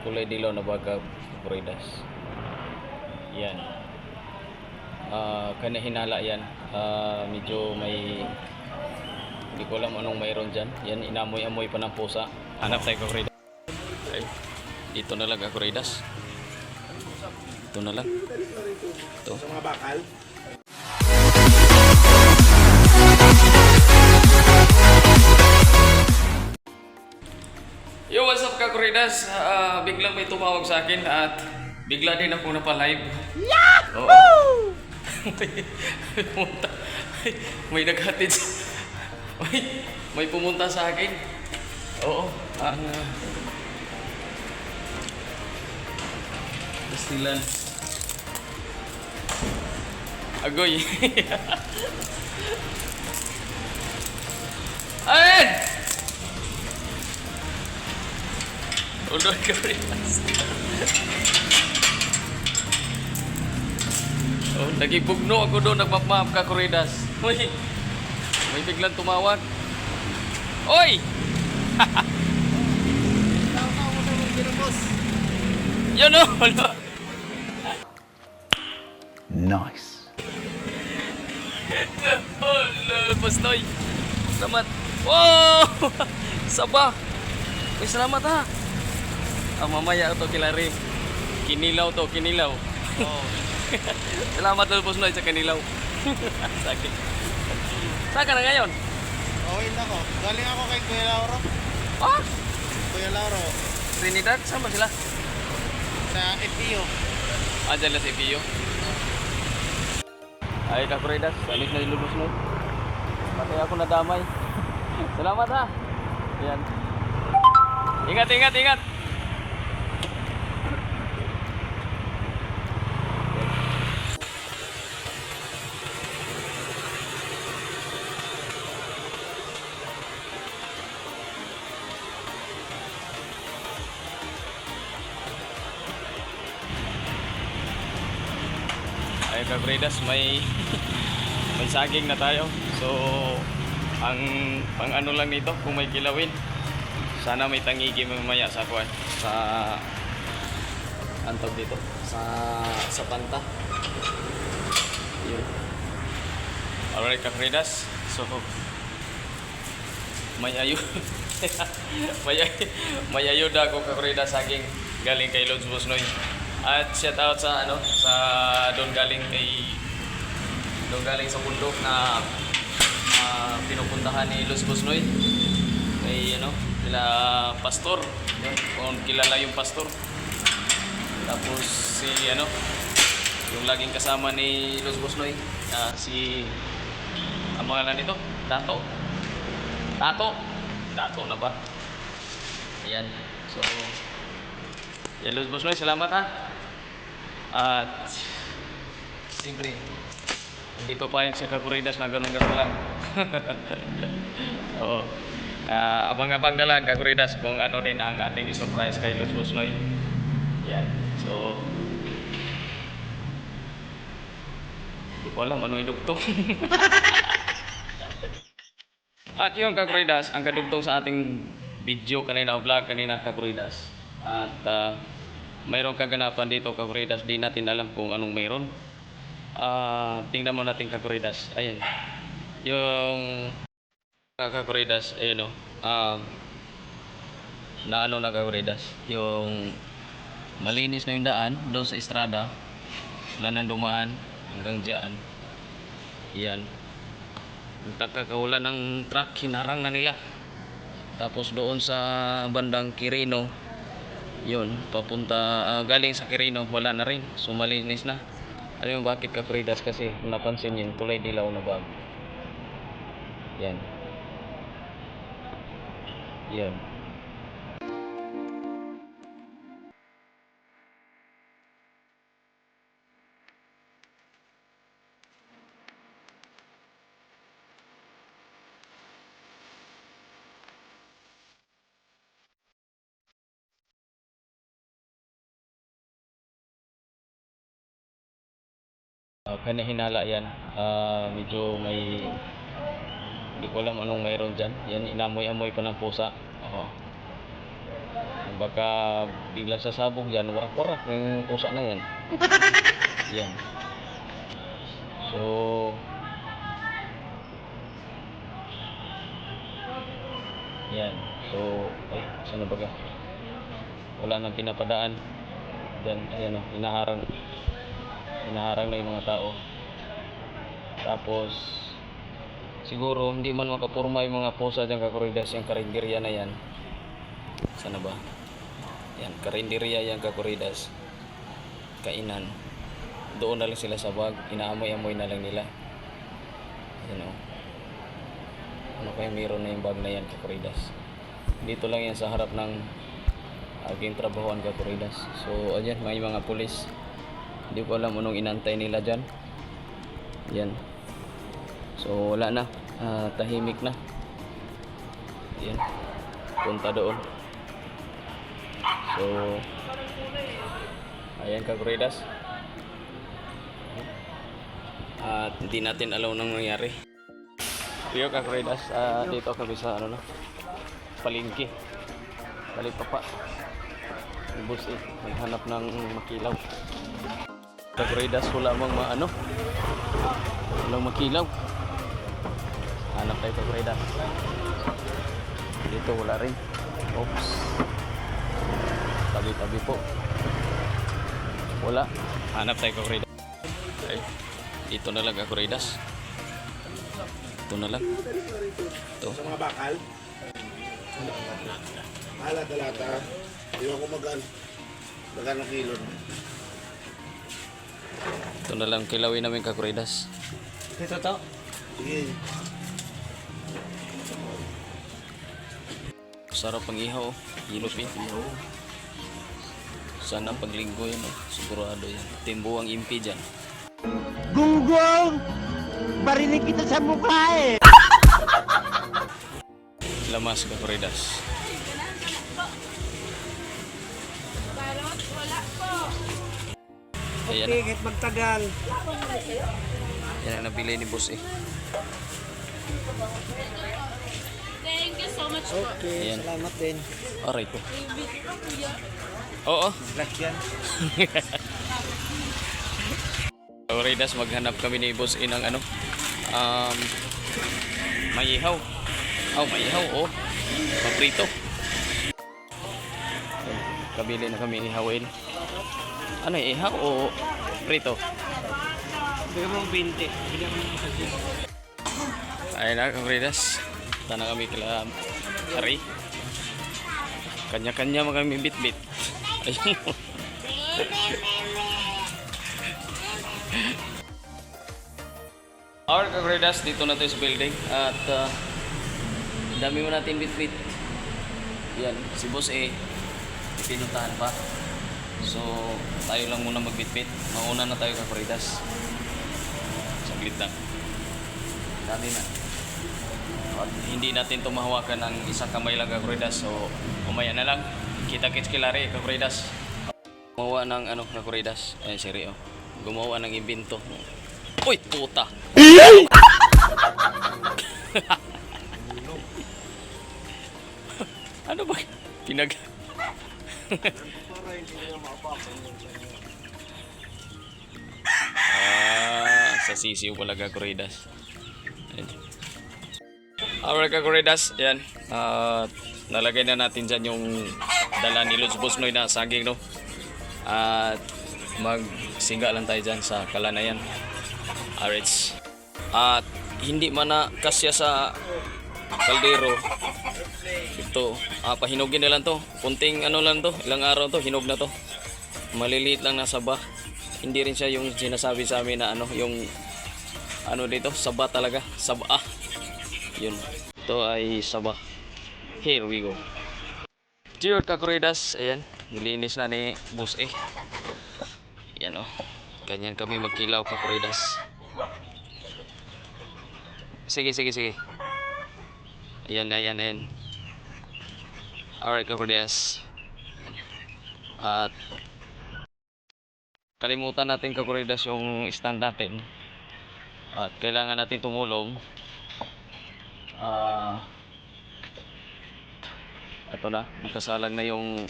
kulay dilaw na baga Floridas. Yan. Kanya hinala yan. Medyo may hindi ko alam anong mayroon dyan. Yan, inamoy-amoy pa ng pusa. Hanap tayo Floridas. Okay. Dito na lang Floridas. Ito na lang. Ito. Sa mga bakal. Yo, what's up Kakuridas? Biglang may tumawag sa akin at bigla din ako napalive. Yahoo! may pumunta. May naghatid. May pumunta sa akin. Oo. Pastilan. Agoy. Ayan! Uloy ka rin. Oh, nagibugno ako doon, nagmap-map ka Kuridas. Uy, may biglang tumawag. Oy! Yun o! Nice. Oh, Pastoy. Salamat. Wow! Saba. Uy, salamat ha. Mamaya ito kilari. Kinilaw to, kinilaw. Oh. Salamat tol Pastoy sa kinilaw. Sakit. Saan ka na ngayon? Okay na ko. Galing ako kay Kuya Lauro. Ah? Kuya Lauro. Trinidad? Saan ba sila? Sa FPU. Dyan lang sa IPU. Ay, Kakuridas. Alis na ilulus mo. Pati ako nadamay. Salamat ha. Yan. Ingat, ingat, ingat. Ay, Kakuridas, may saging na tayo. So, ang pang ano lang nito, kung may kilawin, sana may tangigi mamaya sa kuwan, sa antog dito, sa panta. Yun. Alright, Kakuridas. So, may ayo may ayuda ako Kakuridas saging galing kay Lods Busnoy. At shout out sa doon galing sa bundok na pinupuntahan ni Lods Busnoy. May nila pastor. Yun, kung kilala yung pastor. Tapos si yung laging kasama ni Lods Busnoy, si ang mga nito, Dato na ba? Ayan. So, yan Lods Busnoy, salamat ha. At siyempre, hindi pa pa yan si Kakuridas na ganun-ganun lang. Oo. Abang-abang na lang Kakuridas kung ano rin ang ating surprise kay Lods Busnoy. Yan. So, hindi ko alam ano idugtong. At yun Kakuridas, ang kadugtong sa ating video kanina, vlog kanina Kakuridas. At mayroong kaganapan dito Kakuridas, di natin alam kung anong mayroon. Tingnan mo natin Kakuridas. Ayan. Yung Kakuridas, ayun na na Kakuridas. Yung malinis na yung daan doon sa estrada. Wala nang dumaan hanggang dyan. Yan. Nagkakahulan ng truck, hinarang na nila. Tapos doon sa bandang Quirino, yun, papunta galing sa Quirino, wala na rin. So malinis na. Alam mo bakit Kakuridas? Kasi napansin yun, kulay dilaw na bago. Yan. Yan. Kanya hinala yan. Medyo may hindi ko alam anong mayroon dyan. Yan, inamoy-amoy pa ng pusa. Oo. Baka biglang sasabog yan, warak-warak yung pusa na yan. Yan. So, yan. So, ay, saan na baga? Wala nang pinapadaan. Diyan, ayan o, hinaharang. Hinaharang na yung mga tao. Tapos, siguro, hindi man makapurma yung mga pusa dyan kakuridas, yung karinderya na yan. Sana ba? Yan, karinderya yan kakuridas. Kainan. Doon na lang sila sa bag. Inaamoy-amoy na lang nila. Ayan o. Ano kaya meron na yung bag na yan kakuridas. Dito lang yan sa harap ng aking trabahoan kakuridas. So, ayan, may mga pulis. Hindi ko alam anong inantay nila dyan. Yan. So, wala na. Tahimik na. Yan. Punta doon. So, ayan kakuridas. At hindi natin alam nang nangyari. Yo kakuridas, dito kami sa ano na, palengke. Talipapa. Yung boss naghanap ng makilaw. Kakuridas, wala mang maano. Walang makilaw. Hanap tayo kakuridas. Dito wala rin. Oops. Tabi-tabi po. Wala. Hanap tayo kakuridas. Okay. Dito na lang kakuridas. Ito na lang. Ito. Sa mga bakal. Mahal lata. Hindi ako magkano kilo. Ito na lang kilawin namin kakuridas. Ito to. Sige. Sarap ang ihaw. Hilupin. Sana paglinggo yan. Sigurado yan. Timbo ang impi dyan. Gunggong! Barinig kita sa mukha eh! Lamas kakuridas. Ayan na. Kahit magtagal. Yan ang nabili ni boss Thank you so much po. Okay, Ayan. salamat din. Aray ko. Oo. Black yan. Kakuridas, maghanap kami ni boss ng ano. May ihaw. May ihaw. Paprito. Kabili na kami ihawin. Ano yung ihaw o prito? Bigyan mo 20. Bigyan mo ng isa. Ayun na, kakuridas. Tana kami kila Hari. Kanya-kanya mga kami bit-bit. Ayun. Our kakuridas, dito na tayo sa building. At dami mo natin bit-bit. Yan, si boss pinuntahan pa. So, tayo lang muna magbitbit. Mauna na tayo kakuridas. Saglit lang. Dami na. At hindi natin tumahawakan ng isang kamay lang kakuridas. So, umaya na lang. Kita-kits kilari kakuridas. Gumawa ng ano kakuridas. Ayan si Rio. Gumawa ng imbento. Uy, puta! Ano ba? Pinag... sa sisiw pala kakuridas. Alright kakuridas, yan. Nalagay na natin dyan yung dala ni Lutz Busnoy na saging, no? At magsinga lang tayo dyan sa kala na yan. Alright. At hindi man na kasya sa kaldero. Ito, pahinugin na lang to. Kunting ano lang to, ilang araw to, hinog na to. Maliliit lang na saba. Hindi rin siya yung sinasabi sa amin na ano, yung ano dito, saba talaga, saba. Yun. Ito ay saba. Here we go. Cheers kakuridas. Ayan, nilinis na ni Boss Yan oh. Ganyan kami magkilaw kakuridas. Sige. Ayan. Alright kakuridas. At kalimutan natin kakuridas yung stand natin. At kailangan natin tumulong. Ito na, nakasalang na yung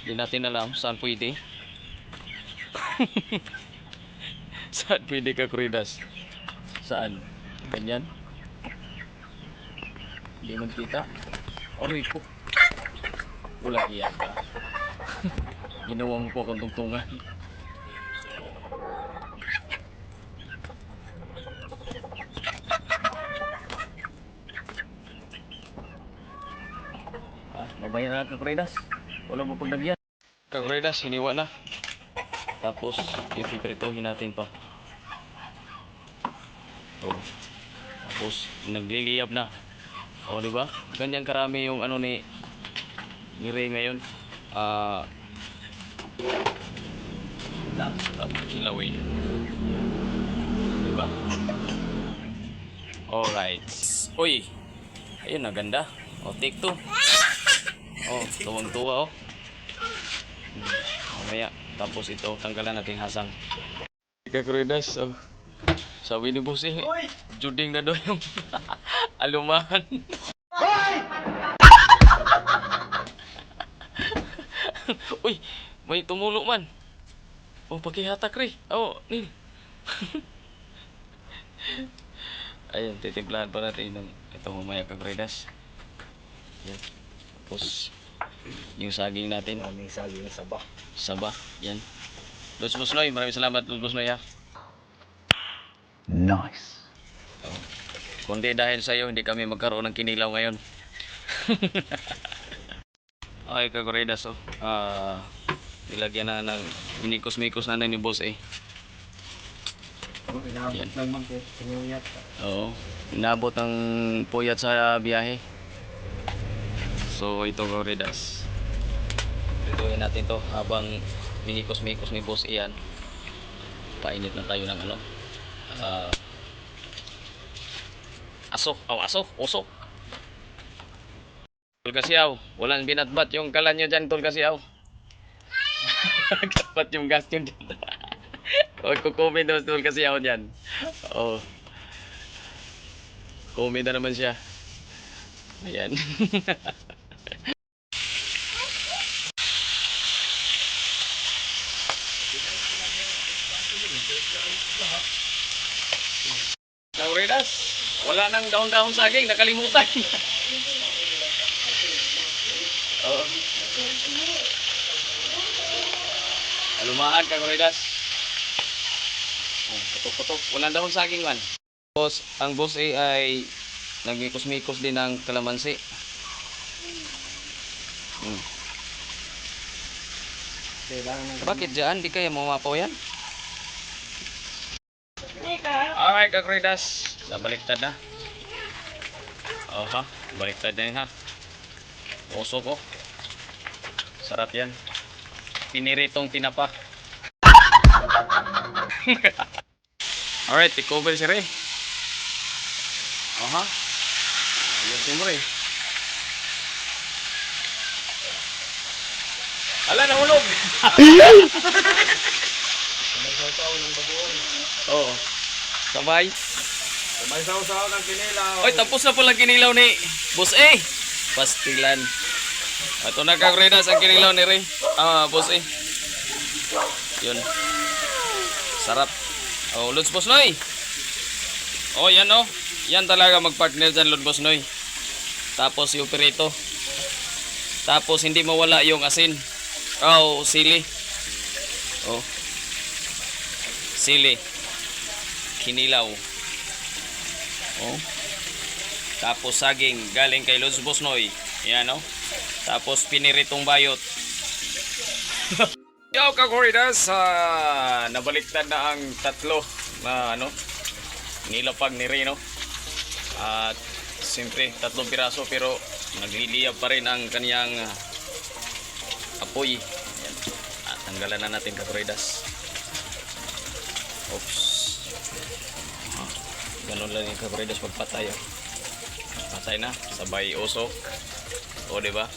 di natin alam saan pwede. Saan pwede ka kuridas? Saan? Ganyan? Hindi man kita. Aray ko. Wala iyak ka. Ginawang ko akong tungtungan. Mabayan na kakuridas. Wala mo paglagyan. Kakuridas, hiniwa na. Tapos, ipiprituhin natin pa. Oh. Tapos, nagliliyab na. O, di ba? Ganyan karami yung ano ni Ray ngayon. Tapos kilawin. Di ba? Alright. Uy! Ayun, naganda. O, take two. Oh, tuwang-tuwa oh. Mamaya, tapos ito, tanggalan natin hasang. Kakuridas, oh. Sabi ni Boss eh, juding na doon yung alumahan. Uy, may tumulo man. Oh, pakihatak rin. Oh, Nil. Ayun, titimplahan pa natin ng ito mamaya kakuridas. Yan. Tapos, yung saging natin. May saging saba. Saba, yan. Lods Busnoy, maraming salamat Lods Busnoy ha. Nice. Kundi dahil sa iyo, hindi kami magkaroon ng kinilaw ngayon. Okay, kakuridas oh. Nilagyan na ng minikos-mikos na ni Boss eh. Yan. Oo, inabot ng puyat sa biyahe. So ito kakuridas. Ituin natin to habang minikos-mikos ni Boss Ian. Painit na tayo ng ano. Asok, usok. Tol Kasiyaw, walang binatbat yung kalan nyo dyan, Tol Kasiyaw. Katbat yung gas nyo dyan. Huwag kukumin daw Tol Kasiyaw dyan. Oo. Kumin na naman siya. Ayan. Kakuridas, wala nang daon-daon saging, nakalimutan. Oo. Alumaan kakuridas. Putok-putok, walang daon saging man. Boss, ang boss ay nagmikos-mikos din ng kalamansi. Bakit dyan? Di kaya mamapaw yan? Alright, kakuridas. Nabaliktad na. Oha, baliktad na yun ha. Puso ko. Sarap yan. Piniritong tinapa. Alright, i-cover si Ray. Oha. Ayun mo Ray. Ala, nahulog! Oo. Sabay. May sausaw ng kinilaw. Oy, tapos na pala kinilaw ni Boss A. Pastilan. Ito na kakuridas ang kinilaw ni Ray. Boss A. Yun. Sarap. Oh, Lods Busnoy. Oh, yan oh. Yan talaga magpartner dyan, Lods Busnoy. Tapos yung perito. Tapos hindi mawala yung asin. Oh, sili. Oh. Sili. Kinilaw. Oh. Tapos saging galing kay Lods Busnoy. Yan oh. Tapos piniritong bayot. Yo kakuridas, nabaliktad na ang tatlo na ano, nilapag ni Reno. At siyempre tatlong piraso pero nagliliyab pa rin ang kaniyang apoy. Yan. At tanggalan na natin kakuridas. Oops. Ganun lang yung kakuridas pagpatay. Patay na, sabay usok. O diba?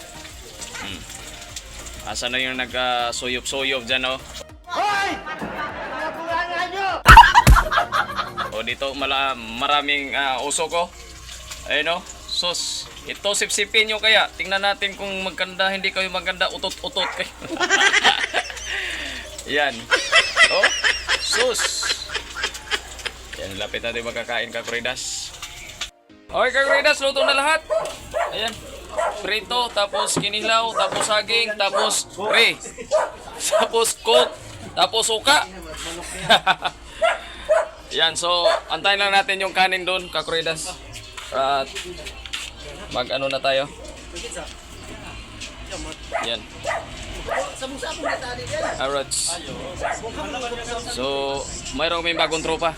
Asa na yung nagkasuyop-suyop dyan, oh? Hoy! Nakulangan nyo! O dito, maraming usok, oh. Ayun, oh. Sus. Ito, sipsipin nyo kaya. Tingnan natin kung maganda, hindi kayo maganda, utot-utot kayo. Yan. Oh, sus. Yan, lapit natin magkakain, Kakuridas. Okay, Kakuridas, luto na lahat. Ayan. Prito, tapos kinilaw, tapos saging, tapos tapos coke, tapos suka. Yan, so antayin lang natin yung kanin doon, Kakuridas. At mag-ano na tayo. Yan. Alright. So, mayroong may bagong tropa.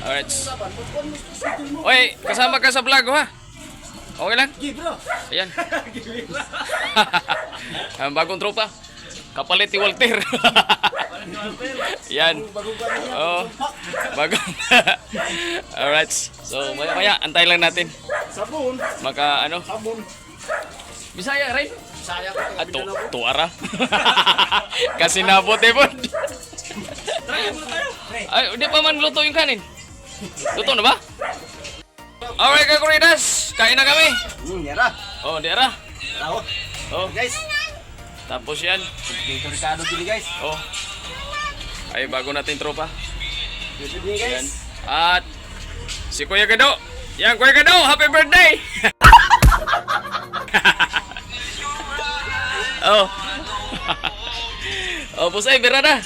Alright. Oy, kasama ka sa vlog, ha? Okay lang? Ayan. Ang bagong tropa. Kapalit ni Walter. Yan. Oh, bagong. Alright. So, maya, antay lang natin. Sabon. Maka, ano? Sabon. Bisaya, right? Saya ko. At tuara. Kasi nabot eh po. Ay, hindi pa man luto yung kanin. Luto na ba? Alright, Kakuridas. Kain na kami. Yara. Oh, diara. Tao. Oh, Guys. tapos yan. Dito Ricardo dili guys. Oh. Ay, bago natin tropa. Dito dili Yan. guys. At si Kuya Gado. Yan, Kuya Gado. Happy birthday! Oh. Oh, pusay, bira na.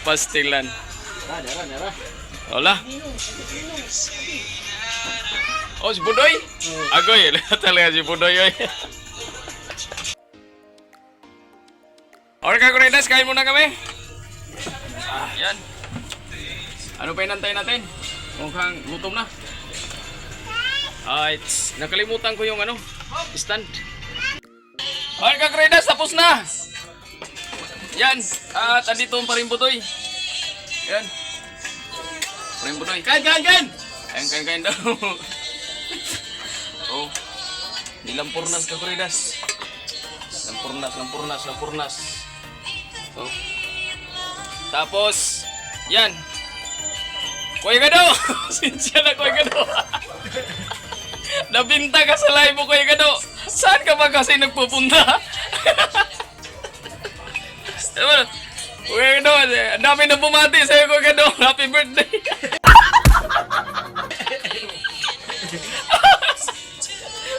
Pastilan. Yara. Hola. Oh, si Budoy? Agoy, talaga si Budoy. Oy. Okay, Kakuridas, kain muna kami. Yan. Ano pa inantay natin? Mukhang gutom na. Ay, nakalimutan ko yung ano, stand. Okay, Kakuridas, tapos na. Yan. At andito pa rin Budoy. Yan. Pa rin Budoy. Kain! Kain daw. Oh. Nilampurnas, Kakuridas. Lampurnas. Oh. Tapos, yan. Kuya Gado! Sinsya na, Kuya Gado. Nabinta ka sa live mo, Kuya Gado. Saan ka ba kasi nagpupunta? Kuya Gado, ang dami na bumati sa'yo, Kuya Gado. Happy birthday.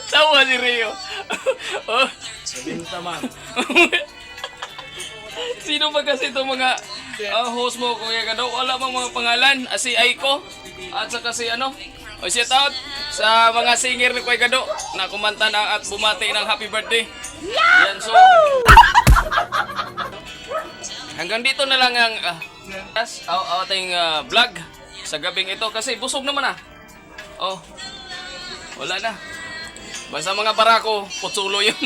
Tawa si Rio. Oh. Binta man. Sino ba kasi itong mga host mo, Kuya Gado? Wala bang mga pangalan? Si Aiko? At saka si ano? O shout out sa mga singer ni Kuya Gado na kumanta na at bumati ng happy birthday. Yan, so hanggang dito na lang ang ating vlog sa gabing ito kasi busog naman ah. Oh, wala na. Basta mga barako, putsulo yun.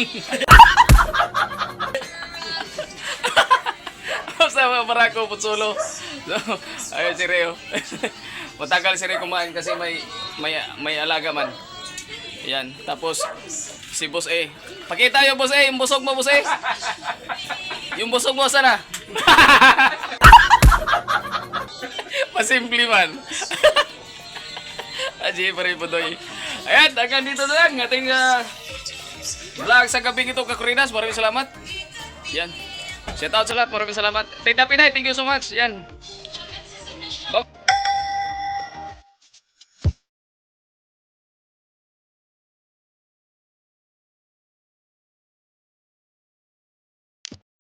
Basta mga barako, putsulo. So, ayun si Rio. Matagal si Rio kumain kasi may alaga man. Yan. Tapos, si Boss A. Pakita yung Boss A, yung busog mo, Boss A. Yung busog mo, sana. Pasimple man. Aji, pare po doy. Ayan, hanggang dito na lang ating vlog sa gabing ito, Kakuridas. Maraming salamat. Yan. Shout out sa lahat. Maraming salamat. Tita Pinay, thank you so much. Yan.